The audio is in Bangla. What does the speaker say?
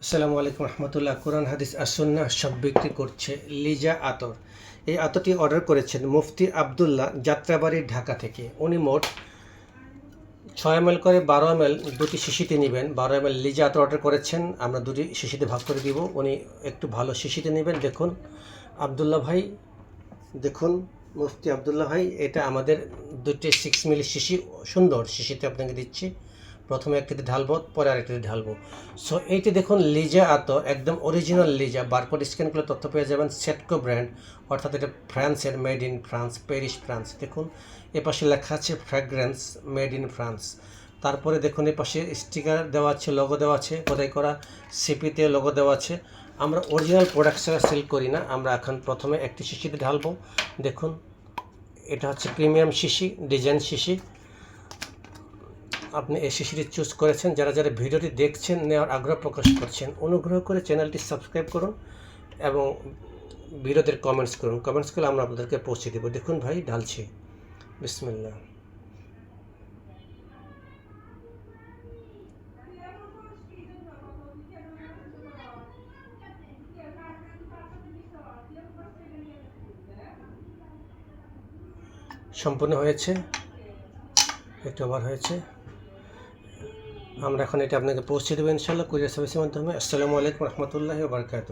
আসসালামু আলাইকুম রহমতুল্লাহ। কোরআন হাদিস আর সুন্নাহ সব বিক্রি করছে লিজা আতর। এই আতরটি অর্ডার করেছেন মুফতি আবদুল্লাহ, যাত্রাবাড়ি, ঢাকা থেকে। উনি মোট 6 ml করে 12 ml দুটি শিশিতে নেবেন। 12 ml লিজা আতর অর্ডার করেছেন, আমরা দুটি শিশিতে ভাগ করে দিব। উনি একটু ভালো শিশিতে নেবেন। দেখুন আবদুল্লাহ ভাই, দেখুন মুফতি আবদুল্লাহ ভাই, এটা আমাদের দুটি 6 ml শিশি, সুন্দর শিশিতে আপনাকে দিচ্ছি। প্রথমে একটিতে ঢালবো, পরে আরেকটিতে ঢালবো। সো এইটি দেখুন লিজা আতর, একদম অরিজিনাল লিজা। বারকোড স্ক্যান করলে তথ্য পেয়ে যাবেন। সেটকো ব্র্যান্ড, অর্থাৎ এটা ফ্রান্সের, made in France, Paris France. দেখুন এপাশে লেখা আছে ফ্র্যাগ্রেন্স মেড ইন ফ্রান্স। তারপরে দেখুন এপাশে স্টিকার দেওয়া আছে, লোগো দেওয়া আছে, খোদাই করা সিপিতে লোগো দেওয়া আছে। আমরা অরিজিনাল প্রোডাক্ট ছাড়া সেল করি না। আমরা এখন প্রথমে একটি শিশিতে ঢালবো। দেখুন এটা হচ্ছে প্রিমিয়াম শিশি, ডিজাইন শিশি। আপনি এই শিশিটি চুজ করেছেন। যারা যারা ভিডিওটি দেখছেন, নেওয়ার আগ্রহ প্রকাশ করছেন, অনুগ্রহ করে চ্যানেলটি সাবস্ক্রাইব করুন এবং ভিডিওতে কমেন্টস করুন। কমেন্টস করলে আমরা আপনাদেরকে পৌঁছে দেবো। দেখুন ভাই ঢালছি, বিসমিল্লাহ। সম্পূর্ণ হয়েছে, একটু আবার হয়েছে। আমরা এখন এটা আপনাকে পৌঁছে দেবো ইনশাআল্লাহ কুরিয়ার সার্ভিসের মাধ্যমে। আসসালামু আলাইকুম রহমতুল্লাহি ওয়া বারাকাতুহু।